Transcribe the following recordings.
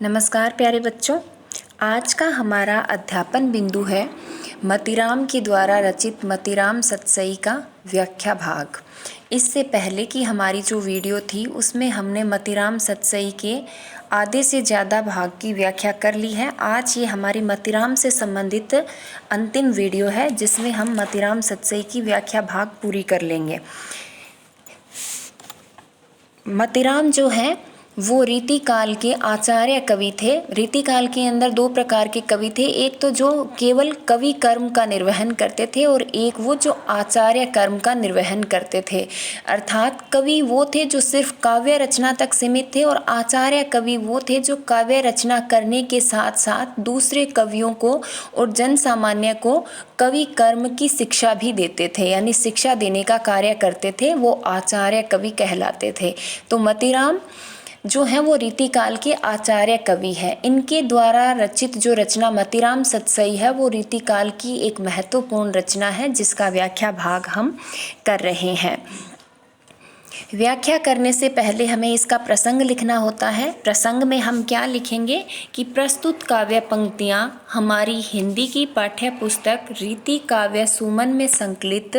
नमस्कार प्यारे बच्चों, आज का हमारा अध्यापन बिंदु है मतीराम के द्वारा रचित मतीराम सतसई का व्याख्या भाग। इससे पहले की हमारी जो वीडियो थी उसमें हमने मतीराम सतसई के आधे से ज़्यादा भाग की व्याख्या कर ली है। आज ये हमारी मतीराम से संबंधित अंतिम वीडियो है जिसमें हम मतीराम सतसई की व्याख्या भाग पूरी कर लेंगे। मतीराम जो है वो रीतिकाल के आचार्य कवि थे। रीतिकाल के अंदर दो प्रकार के कवि थे, एक तो जो केवल कवि कर्म का निर्वहन करते थे और एक वो जो आचार्य कर्म का निर्वहन करते थे। अर्थात कवि वो थे जो सिर्फ काव्य रचना तक सीमित थे और आचार्य कवि वो थे जो काव्य रचना करने के साथ साथ दूसरे कवियों को और जन सामान्य को कवि कर्म की शिक्षा भी देते थे, यानी शिक्षा देने का कार्य करते थे। वो आचार्य कवि कहलाते थे। तो मतीराम जो है वो रीतिकाल के आचार्य कवि हैं। इनके द्वारा रचित जो रचना मतीराम सतसई है वो रीतिकाल की एक महत्वपूर्ण रचना है जिसका व्याख्या भाग हम कर रहे हैं। व्याख्या करने से पहले हमें इसका प्रसंग लिखना होता है। प्रसंग में हम क्या लिखेंगे कि प्रस्तुत काव्य पंक्तियाँ हमारी हिंदी की पाठ्य पुस्तक रीति काव्य सुमन में संकलित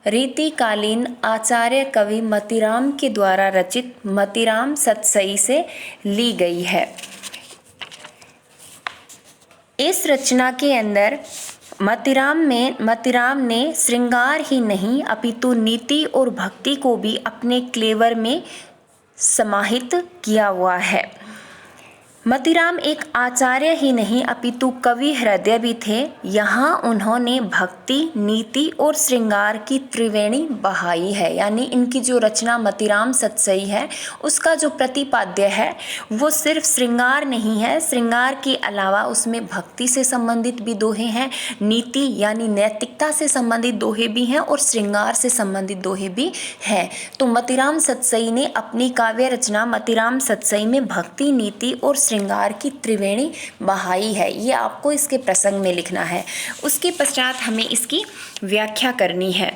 रीतिकालीन आचार्य कवि मतीराम के द्वारा रचित मतीराम सतसई से ली गई है। इस रचना के अंदर मतीराम ने श्रृंगार ही नहीं अपितु नीति और भक्ति को भी अपने क्लेवर में समाहित किया हुआ है। मतीराम एक आचार्य ही नहीं अपितु कवि हृदय भी थे। यहाँ उन्होंने भक्ति, नीति और श्रृंगार की त्रिवेणी बहाई है। यानी इनकी जो रचना मतीराम सतसई है उसका जो प्रतिपाद्य है वो सिर्फ श्रृंगार नहीं है, श्रृंगार के अलावा उसमें भक्ति से संबंधित भी दोहे हैं, नीति यानी नैतिकता से संबंधित दोहे भी हैं और श्रृंगार से संबंधित दोहे भी हैं। तो मतीराम सतसई ने अपनी काव्य रचना मतीराम सतसई में भक्ति, नीति और श्रृंगार की त्रिवेणी बहाई है। ये आपको इसके प्रसंग में लिखना है। उसके पश्चात हमें इसकी व्याख्या करनी है।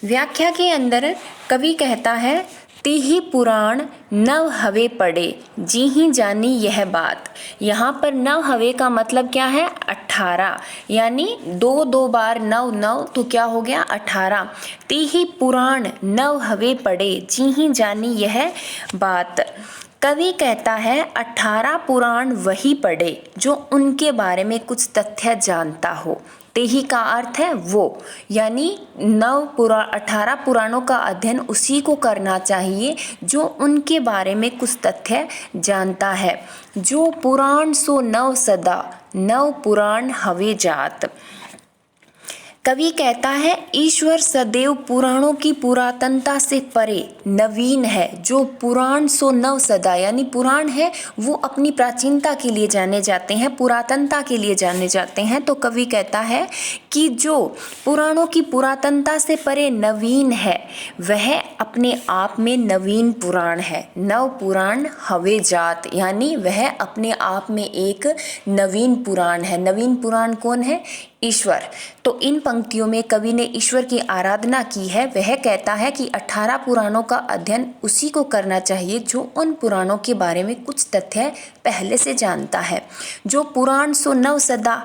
व्याख्या के अंदर कवि कहता है, तिहि पुराण नव हवे पड़े जी ही जानी यह बात। यहाँ पर नव हवे का मतलब क्या है? 18, यानी दो बार नव नव तो क्या हो गया? 18। तिहि पुराण नव हवे पड़े जी ही जानी यह बात। कवि कहता है 18 पुराण वही पढ़े जो उनके बारे में कुछ तथ्य जानता हो। तेही का अर्थ है वो, यानी 18 पुराणों का अध्ययन उसी को करना चाहिए जो उनके बारे में कुछ तथ्य जानता है। जो पुराण सो नव सदा नव पुराण हवे जात। कवि कहता है ईश्वर सदैव पुराणों की पुरातनता से परे नवीन है। जो पुराण सो नव सदा, यानी पुराण है वो अपनी प्राचीनता के लिए जाने जाते हैं, पुरातनता के लिए जाने जाते हैं। तो कवि कहता है कि जो पुराणों की पुरातनता से परे नवीन है वह अपने आप में नवीन पुराण है। नव पुराण हवे जात, यानी वह अपने आप में एक नवीन पुराण है। नवीन पुराण कौन है? ईश्वर। तो इन पंक्तियों में कवि ने ईश्वर की आराधना की है। वह कहता है कि 18 पुराणों का अध्ययन उसी को करना चाहिए जो उन पुराणों के बारे में कुछ तथ्य पहले से जानता है। जो पुराण सो नव सदा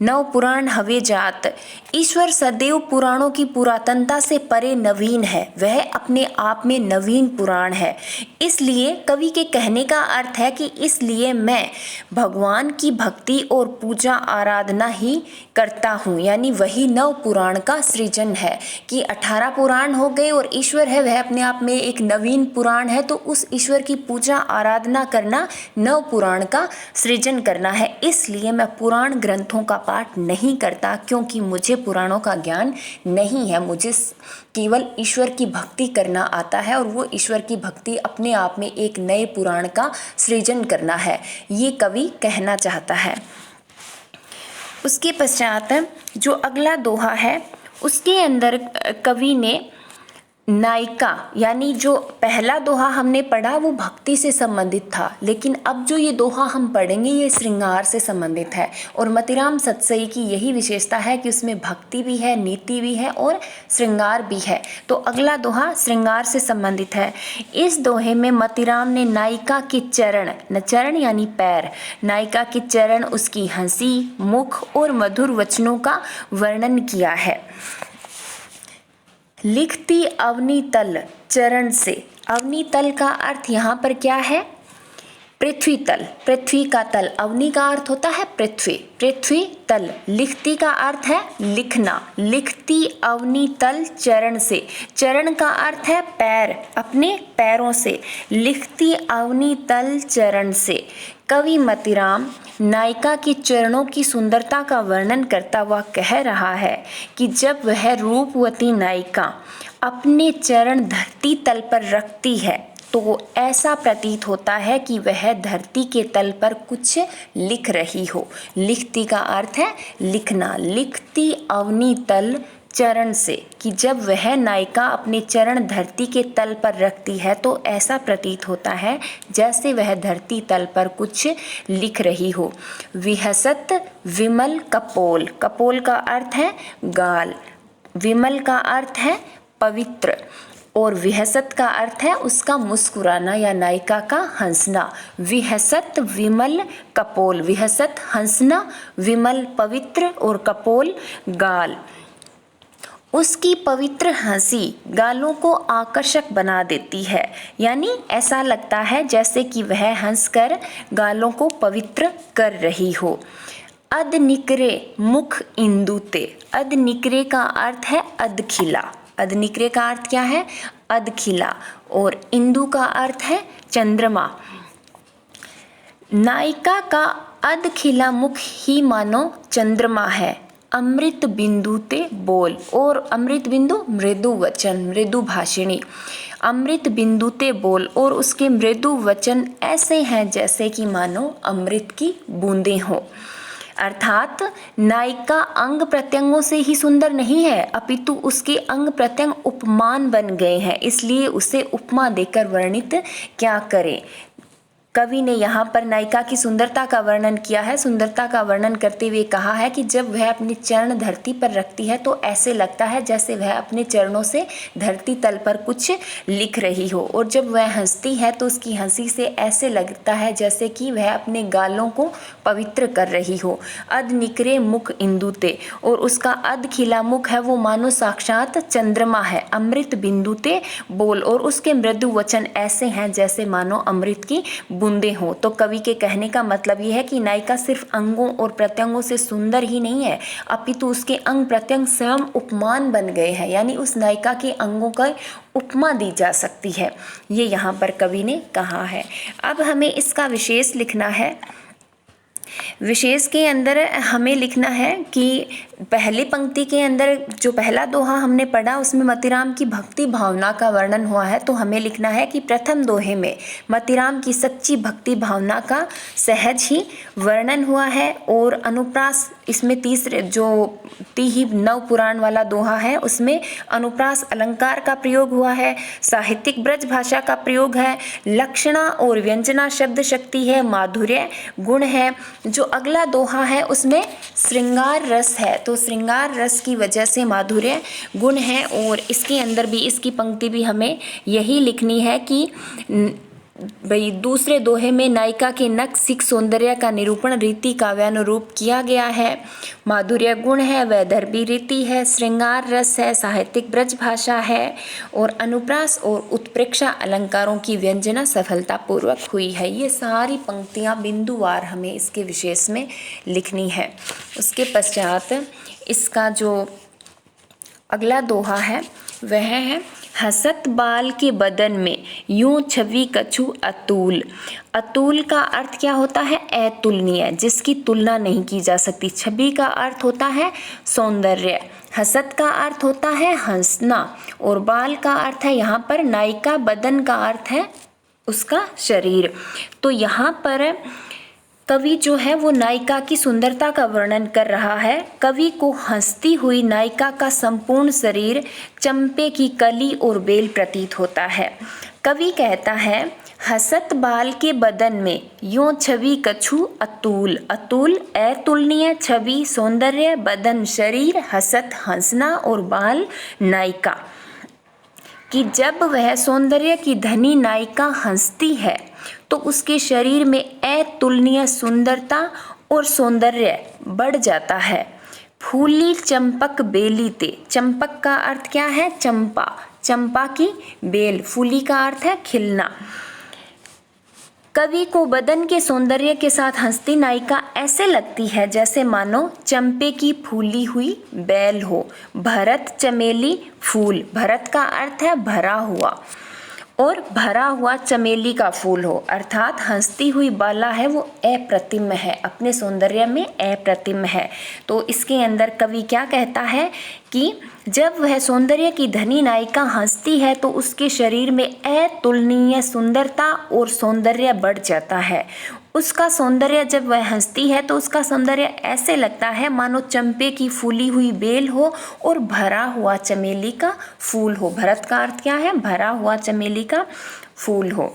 नव पुराण हवे जात। ईश्वर सदैव पुराणों की पुरातनता से परे नवीन है, वह अपने आप में नवीन पुराण है। इसलिए कवि के कहने का अर्थ है कि इसलिए मैं भगवान की भक्ति और पूजा आराधना ही करता हूँ, यानी वही नव पुराण का सृजन है। कि 18 पुराण हो गए और ईश्वर है वह अपने आप में एक नवीन पुराण है, तो उस ईश्वर की पूजा आराधना करना नव पुराण का सृजन करना है। इसलिए मैं पुराण ग्रंथों का पाठ नहीं करता क्योंकि मुझे पुराणों का ज्ञान नहीं है। मुझे केवल ईश्वर की भक्ति करना आता है और वो ईश्वर की भक्ति अपने आप में एक नए पुराण का सृजन करना है, ये कवि कहना चाहता है। उसके पश्चात जो अगला दोहा है उसके अंदर कवि ने नायिका यानी जो पहला दोहा हमने पढ़ा वो भक्ति से संबंधित था, लेकिन अब जो ये दोहा हम पढ़ेंगे ये श्रृंगार से संबंधित है। और मतीराम सतसई की यही विशेषता है कि उसमें भक्ति भी है, नीति भी है और श्रृंगार भी है। तो अगला दोहा श्रृंगार से संबंधित है। इस दोहे में मतीराम ने नायिका के चरण, चरण यानी पैर, नायिका के चरण, उसकी हंसी, मुख और मधुर वचनों का वर्णन किया है। लिखती अवनी तल चरण से, अवनी तल का अर्थ यहाँ पर क्या है? पृथ्वी तल, पृथ्वी का तल। अवनी का अर्थ होता है पृथ्वी, पृथ्वी तल। लिखती का अर्थ है लिखना, लिखती अवनी तल चरण से। चरण का अर्थ है पैर, अपने पैरों से। लिखती अवनी तल चरण से। कवि मतीराम नायिका के चरणों की सुंदरता का वर्णन करता हुआ कह रहा है कि जब वह रूपवती नायिका अपने चरण धरती तल पर रखती है तो ऐसा प्रतीत होता है कि वह धरती के तल पर कुछ लिख रही हो। लिखती का अर्थ है लिखना। लिखती अवनी तल चरण से, कि जब वह नायिका अपने चरण धरती के तल पर रखती है तो ऐसा प्रतीत होता है जैसे वह धरती तल पर कुछ लिख रही हो। विहसत विमल कपोल, कपोल का अर्थ है गाल, विमल का अर्थ है पवित्र और विहसत का अर्थ है उसका मुस्कुराना या नायिका का हंसना। विहसत विमल कपोल, विहसत हंसना, विमल पवित्र और कपोल गाल। उसकी पवित्र हंसी गालों को आकर्षक बना देती है, यानी ऐसा लगता है जैसे कि वह हंसकर गालों को पवित्र कर रही हो। अध निकरे मुख इंदुते, अध निकरे का अर्थ है अधखिला, अध निकरे का अर्थ क्या है? अधखिला। और इंदु का अर्थ है चंद्रमा। नायिका का अधखिला मुख ही मानो चंद्रमा है। अमृत बिंदु ते बोल, और अमृत बिंदु मृदु वचन, मृदु भाषिणी। अमृत बिंदु ते बोल, और उसके मृदु वचन ऐसे हैं जैसे कि मानो अमृत की बूंदें हों। अर्थात नायिका अंग प्रत्यंगों से ही सुंदर नहीं है, अपितु उसके अंग प्रत्यंग उपमान बन गए हैं, इसलिए उसे उपमा देकर वर्णित क्या करें। कवि ने यहाँ पर नायिका की सुंदरता का वर्णन किया है। सुंदरता का वर्णन करते हुए कहा है कि जब वह अपने चरण धरती पर रखती है तो ऐसे लगता है जैसे वह अपने चरणों से धरती तल पर कुछ लिख रही हो, और जब वह हंसती है तो उसकी हंसी से ऐसे लगता है जैसे कि वह अपने गालों को पवित्र कर रही हो। अध निकरे मुख इंदुते, और उसका अध खिला मुख है वो मानो साक्षात चंद्रमा है। अमृत बिंदुते बोल, और उसके मृदु वचन ऐसे हैं जैसे मानो अमृत की बूंदे हो। तो कवि के कहने का मतलब यह है कि नायिका सिर्फ अंगों और प्रत्यंगों से सुंदर ही नहीं है, अपितु उसके अंग प्रत्यंग स्वयं उपमान बन गए हैं, यानी उस नायिका के अंगों का उपमा दी जा सकती है। ये यहाँ पर कवि ने कहा है। अब हमें इसका विशेष लिखना है। विशेष के अंदर हमें लिखना है कि पहली पंक्ति के अंदर जो पहला दोहा हमने पढ़ा उसमें मतीराम की भक्ति भावना का वर्णन हुआ है, तो हमें लिखना है कि प्रथम दोहे में मतीराम की सच्ची भक्ति भावना का सहज ही वर्णन हुआ है, और अनुप्रास इसमें तीसरे जो तीही नव पुराण वाला दोहा है उसमें अनुप्रास अलंकार का प्रयोग हुआ है, साहित्यिक ब्रज भाषा का प्रयोग है, लक्षणा और व्यंजना शब्द शक्ति है, माधुर्य गुण है। जो अगला दोहा है उसमें श्रृंगार रस है, तो श्रृंगार रस की वजह से माधुर्य गुण है, और इसके अंदर भी इसकी पंक्ति भी हमें यही लिखनी है कि भाई दूसरे दोहे में नायिका के नक्सिक सौंदर्य का निरूपण रीति काव्यानुरूप किया गया है। माधुर्य गुण है, वैदर्भी रीति है, श्रृंगार रस है, साहित्यिक ब्रज भाषा है, और अनुप्रास और उत्प्रेक्षा अलंकारों की व्यंजना सफलतापूर्वक हुई है। ये सारी पंक्तियाँ बिंदुवार हमें इसके विशेष में लिखनी है। उसके पश्चात इसका जो अगला दोहा है वह है हसत बाल के बदन में यूं छवि कछु अतुल। अतुल का अर्थ क्या होता है? अतुलनीय, जिसकी तुलना नहीं की जा सकती। छवि का अर्थ होता है सौंदर्य, हसत का अर्थ होता है हंसना, और बाल का अर्थ है यहाँ पर नायिका, बदन का अर्थ है उसका शरीर। तो यहाँ पर कवि जो है वो नायिका की सुंदरता का वर्णन कर रहा है। कवि को हंसती हुई नायिका का संपूर्ण शरीर चंपे की कली और बेल प्रतीत होता है। कवि कहता है, हसत बाल के बदन में यों छवि कछु अतुल। अतुल अतुलनीय छवि, सौंदर्य, बदन शरीर, हसत हंसना और बाल नायिका। कि जब वह सौंदर्य की धनी नायिका हंसती है तो उसके शरीर में अतुलनीय सुंदरता और सौंदर्य बढ़ जाता है। फूली चंपक बेली ते, चंपक का अर्थ क्या है? चंपा, चंपा की बेल, फूली का अर्थ है खिलना। कवि को बदन के सौंदर्य के साथ हंसती नायिका ऐसे लगती है जैसे मानो चंपे की फूली हुई बेल हो। भरत चमेली फूल, भरत का अर्थ है भरा हुआ, और भरा हुआ चमेली का फूल हो, अर्थात हंसती हुई बाला है वो अप्रतिम है, अपने सौंदर्य में अप्रतिम है। तो इसके अंदर कवि क्या कहता है कि जब वह सौंदर्य की धनी नायिका हंसती है तो उसके शरीर में अतुलनीय सुंदरता और सौंदर्य बढ़ जाता है। उसका सौंदर्य, जब वह हंसती है तो उसका सौंदर्य ऐसे लगता है मानो चंपे की फूली हुई बेल हो और भरा हुआ चमेली का फूल हो। भरत का अर्थ क्या है? भरा हुआ चमेली का फूल हो।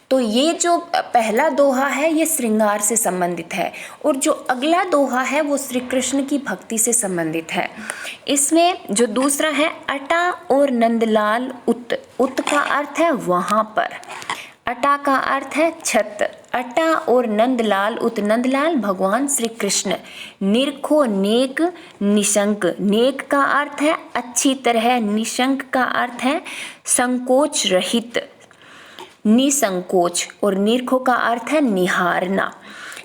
तो ये जो पहला दोहा है ये श्रृंगार से संबंधित है, और जो अगला दोहा है वो श्री कृष्ण की भक्ति से संबंधित है। इसमें जो दूसरा है, अटा और नंदलाल उत, उत का अर्थ है वहाँ पर, अटा का अर्थ है छत, अटा और नंदलाल उत, नंदलाल भगवान श्री कृष्ण। निरखो नेक निशंक, नेक का अर्थ है अच्छी तरह, निशंक का अर्थ है संकोच रहित, निसंकोच, और निरखो का अर्थ है निहारना।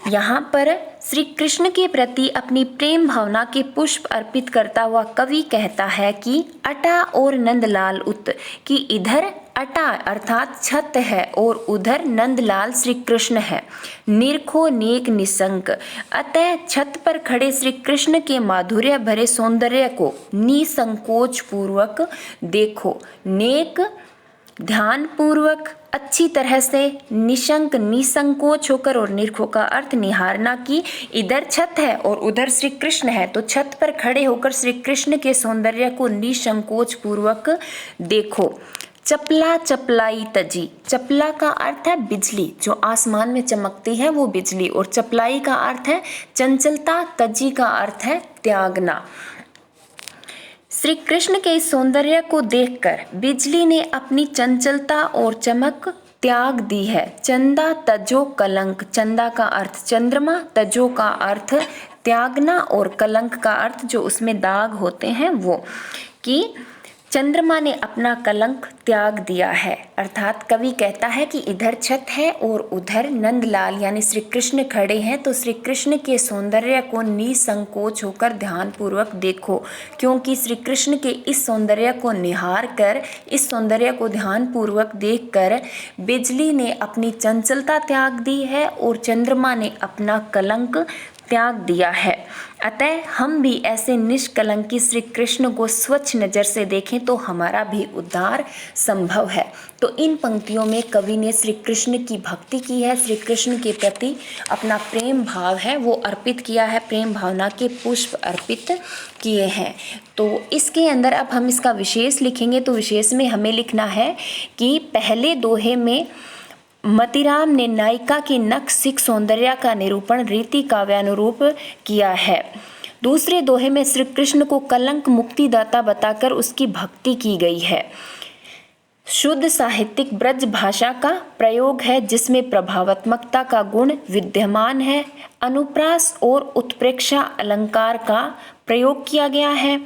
यहाँ पर श्री कृष्ण के प्रति अपनी प्रेम भावना के पुष्प अर्पित करता हुआ कवि कहता है कि अटा और नंदलाल उत, कि इधर अटा अर्थात छत है और उधर नंदलाल श्री कृष्ण है। निरखो नेक निसंक, अतः छत पर खड़े श्री कृष्ण के माधुर्य भरे सौंदर्य को निसंकोच पूर्वक देखो। नेक ध्यान पूर्वक अच्छी तरह से, निशंक निसंकोच होकर, और निरखो का अर्थ निहारना, की इधर छत है और उधर श्री कृष्ण है तो छत पर खड़े होकर श्री कृष्ण के सौंदर्य को निसंकोच पूर्वक देखो। चपला चपलाई तजी, चपला का अर्थ है बिजली, जो आसमान में चमकती है वो बिजली, और चपलाई का अर्थ है चंचलता, तजी का अर्थ है त्यागना। श्री कृष्ण के इस सौंदर्य को देखकर बिजली ने अपनी चंचलता और चमक त्याग दी है। चंदा तजो कलंक, चंदा का अर्थ चंद्रमा, तजो का अर्थ त्यागना, और कलंक का अर्थ जो उसमें दाग होते हैं वो, कि चंद्रमा ने अपना कलंक त्याग दिया है। अर्थात कवि कहता है कि इधर छत है और उधर नंदलाल यानी श्री कृष्ण खड़े हैं, तो श्री कृष्ण के सौंदर्य को निसंकोच होकर ध्यानपूर्वक देखो, क्योंकि श्री कृष्ण के इस सौंदर्य को निहार कर, इस सौंदर्य को ध्यानपूर्वक देखकर बिजली ने अपनी चंचलता त्याग दी है और चंद्रमा ने अपना कलंक त्याग दिया है। अतः हम भी ऐसे निष्कलंकी श्री कृष्ण को स्वच्छ नज़र से देखें तो हमारा भी उद्धार संभव है। तो इन पंक्तियों में कवि ने श्री कृष्ण की भक्ति की है, श्री कृष्ण के प्रति अपना प्रेम भाव है वो अर्पित किया है, प्रेम भावना के पुष्प अर्पित किए हैं। तो इसके अंदर अब हम इसका विशेष लिखेंगे, तो विशेष में हमें लिखना है कि पहले दोहे में मतिराम ने नायिका की नख-सिख सौंदर्य का निरूपण रीति काव्यानुरूप किया है। दूसरे दोहे में श्री कृष्ण को कलंक मुक्तिदाता बताकर उसकी भक्ति की गई है। शुद्ध साहित्यिक ब्रज भाषा का प्रयोग है जिसमें प्रभावात्मकता का गुण विद्यमान है। अनुप्रास और उत्प्रेक्षा अलंकार का प्रयोग किया गया है।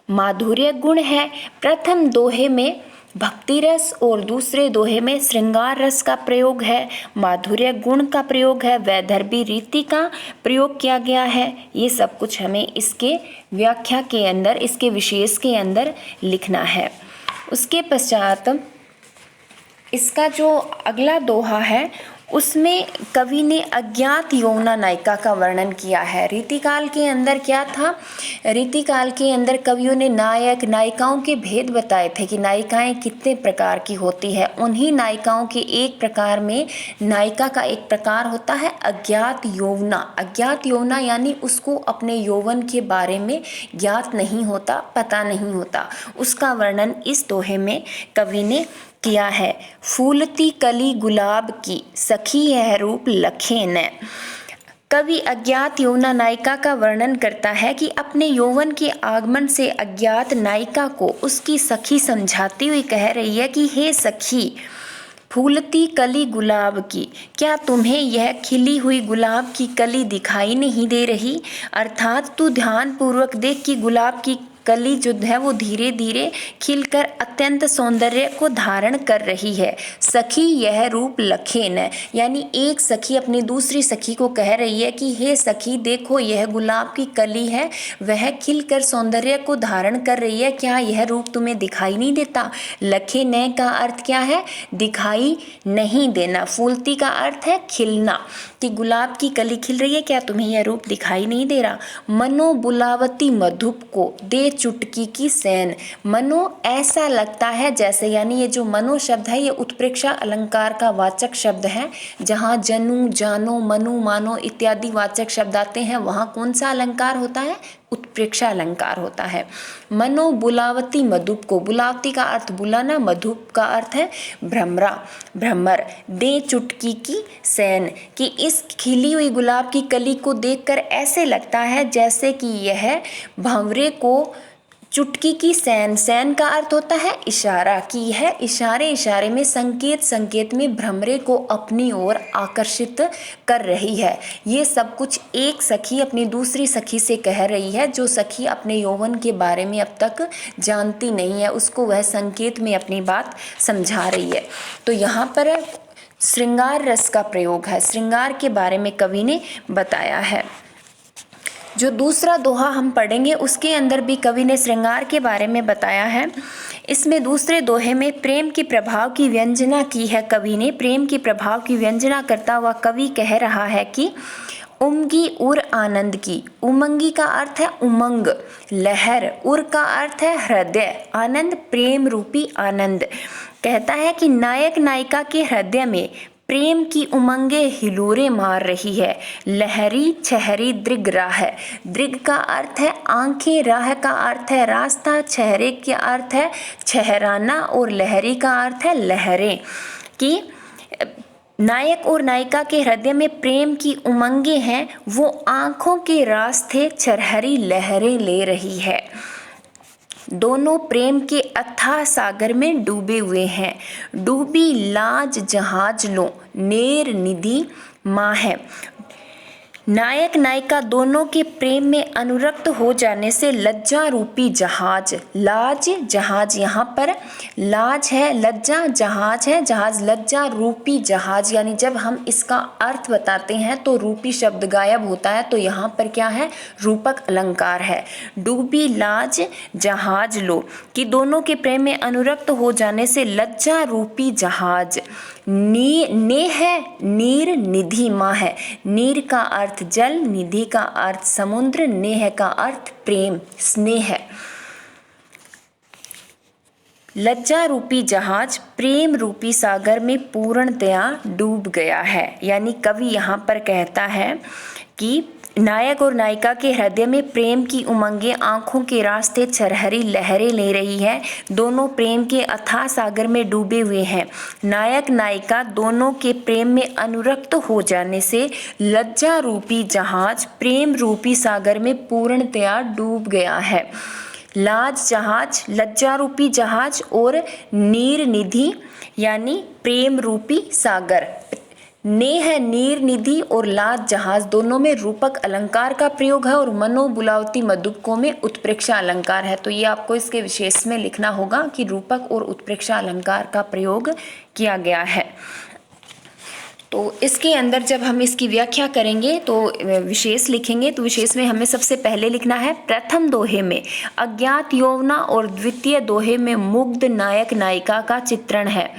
माधुर्य गुण है। प्रथम दोहे में भक्ति रस और दूसरे दोहे में श्रृंगार रस का प्रयोग है। माधुर्य गुण का प्रयोग है। वैदर्भी रीति का प्रयोग किया गया है। ये सब कुछ हमें इसके व्याख्या के अंदर, इसके विशेष के अंदर लिखना है। उसके पश्चात इसका जो अगला दोहा है उसमें कवि ने अज्ञात यौवना नायिका का वर्णन किया है। रीतिकाल के अंदर क्या था, रीतिकाल के अंदर कवियों ने नायक नायिकाओं के भेद बताए थे कि नायिकाएं कितने प्रकार की होती है। उन्हीं नायिकाओं के एक प्रकार में नायिका का एक प्रकार होता है अज्ञात यौवना। अज्ञात यौवना यानी उसको अपने यौवन के बारे में ज्ञात नहीं होता, पता नहीं होता। उसका वर्णन इस दोहे में कवि ने किया है। फूलती कली गुलाब की, सखी यह रूप लखे न। कवि अज्ञात यौवना नायिका का वर्णन करता है कि अपने यौवन के आगमन से अज्ञात नायिका को उसकी सखी समझाती हुई कह रही है कि हे सखी, फूलती कली गुलाब की, क्या तुम्हें यह खिली हुई गुलाब की कली दिखाई नहीं दे रही? अर्थात तू ध्यान पूर्वक देख कि गुलाब की कली जो है वो धीरे धीरे खिलकर अत्यंत सौंदर्य को धारण कर रही है। सखी यह रूप लखेन है, यानी एक सखी अपनी दूसरी सखी को कह रही है कि हे सखी देखो, यह गुलाब की कली है वह खिलकर सौंदर्य को धारण कर रही है, क्या यह रूप तुम्हें दिखाई नहीं देता? लखेन का अर्थ क्या है? दिखाई नहीं देना। फूलती का अर्थ है खिलना, कि गुलाब की कली खिल रही है, क्या तुम्हें यह रूप दिखाई नहीं दे रहा? मनो बुलावती मधुप को, दे चुटकी की सैन। मनो ऐसा लगता है जैसे, यानी ये जो मनो शब्द है ये उत्प्रेक्षा अलंकार का वाचक शब्द है। जहाँ जनु, जानो, मनु, मानो इत्यादि वाचक शब्द आते हैं वहाँ कौन सा अलंकार होता है? उत्प्रेक्षा अलंकार होता है। मनो बुलावती मधुप को, बुलावती का अर्थ बुलाना, मधुप का अर्थ है भ्रमरा, भ्रमर। दे चुटकी की सैन, कि इस खिली हुई गुलाब की कली को देखकर ऐसे लगता है जैसे कि यह भंवरे को चुटकी की सैन, सैन का अर्थ होता है इशारा, कि यह इशारे इशारे में, संकेत संकेत में भ्रमरे को अपनी ओर आकर्षित कर रही है। ये सब कुछ एक सखी अपनी दूसरी सखी से कह रही है, जो सखी अपने यौवन के बारे में अब तक जानती नहीं है, उसको वह संकेत में अपनी बात समझा रही है। तो यहाँ पर श्रृंगार रस का प्रयोग है, श्रृंगार के बारे में कवि ने बताया है। जो दूसरा दोहा हम पढ़ेंगे उसके अंदर भी कवि ने श्रृंगार के बारे में बताया है। इसमें दूसरे दोहे में प्रेम के प्रभाव की व्यंजना की है कवि ने। प्रेम के प्रभाव की व्यंजना करता हुआ कवि कह रहा है कि उमंगी उर आनंद की। उमंगी का अर्थ है उमंग, लहर। उर का अर्थ है हृदय, आनंद प्रेम रूपी आनंद। कहता है कि नायक नायिका के हृदय में प्रेम की उमंगे हिलोरे मार रही है। लहरी छहरी दृग राह। दृग का अर्थ है आंखें, राह का अर्थ है रास्ता, छहरे का अर्थ है छहराना और लहरी का अर्थ है लहरें। कि नायक और नायिका के हृदय में प्रेम की उमंगे हैं, वो आंखों के रास्ते छरहरी लहरें ले रही है। दोनों प्रेम के अथाह सागर में डूबे हुए हैं। डूबी लाज जहाज लो, नेर निधि माँ है। नायक नायिका दोनों के प्रेम में अनुरक्त हो जाने से लज्जा रूपी जहाज, लाज जहाज, यहाँ पर लाज है, लज्जा जहाज है, जहाज लज्जा रूपी जहाज, यानी जब हम इसका अर्थ बताते हैं तो रूपी शब्द गायब होता है, तो यहाँ पर क्या है? रूपक अलंकार है। डूबी लाज जहाज लो, कि दोनों के प्रेम में अनुरक्त हो जाने से लज्जा रूपी जहाज। ने है नीर निधि माँ है। नीर का अर्थ जल, निधि का अर्थ समुद्र, नेह का अर्थ प्रेम, स्नेह। लज्जा रूपी जहाज प्रेम रूपी सागर में पूर्णतया डूब गया है। यानी कवि यहाँ पर कहता है कि नायक और नायिका के हृदय में प्रेम की उमंगें आंखों के रास्ते छरहरी लहरें ले रही है। दोनों प्रेम के अथाह सागर में डूबे हुए हैं। नायक नायिका दोनों के प्रेम में अनुरक्त हो जाने से लज्जा रूपी जहाज प्रेम रूपी सागर में पूर्णतया डूब गया है। लाज जहाज, लज्जा रूपी जहाज और नीर निधि यानी प्रेम रूपी सागर। नेह नीर निधि और लाज जहाज दोनों में रूपक अलंकार का प्रयोग है और मनो बुलावती मधुपकों में उत्प्रेक्षा अलंकार है। तो ये आपको इसके विशेष में लिखना होगा कि रूपक और उत्प्रेक्षा अलंकार का प्रयोग किया गया है। तो इसके अंदर जब हम इसकी व्याख्या करेंगे तो विशेष लिखेंगे, तो विशेष में हमें सबसे पहले लिखना है प्रथम दोहे में अज्ञात यौवना और द्वितीय दोहे में मुग्ध नायक नायिका का चित्रण है।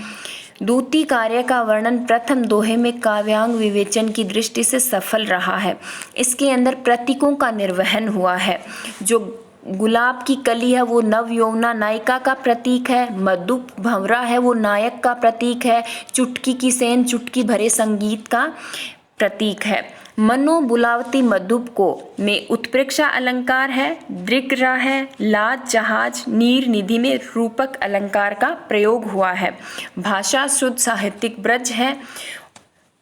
दूती कार्य का वर्णन प्रथम दोहे में काव्यांग विवेचन की दृष्टि से सफल रहा है। इसके अंदर प्रतीकों का निर्वहन हुआ है। जो गुलाब की कली है वो नवयौवना नायिका का प्रतीक है, मधुप भंवरा है वो नायक का प्रतीक है, चुटकी की सेन चुटकी भरे संगीत का प्रतीक है। मनो बुलावती मधुप को में उत्प्रेक्षा अलंकार है, दृग्रा है, लाज जहाज नीर निधि में रूपक अलंकार का प्रयोग हुआ है। भाषा शुद्ध साहित्यिक ब्रज है,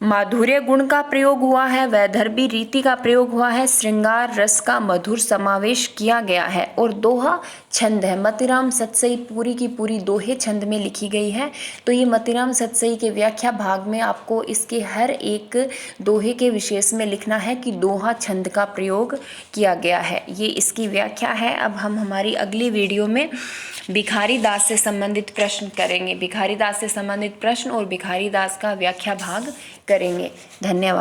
माधुर्य गुण का प्रयोग हुआ है, वैदर्भी रीति का प्रयोग हुआ है, श्रृंगार रस का मधुर समावेश किया गया है और दोहा छंद है। मतिराम सतसई पूरी की पूरी दोहे छंद में लिखी गई है। तो ये मतिराम सतसई के व्याख्या भाग में आपको इसके हर एक दोहे के विशेष में लिखना है कि दोहा छंद का प्रयोग किया गया है। ये इसकी व्याख्या है। अब हम हमारी अगली वीडियो में भिखारी दास से संबंधित प्रश्न करेंगे। भिखारी दास से संबंधित प्रश्न और भिखारी दास का व्याख्या भाग करेंगे। धन्यवाद।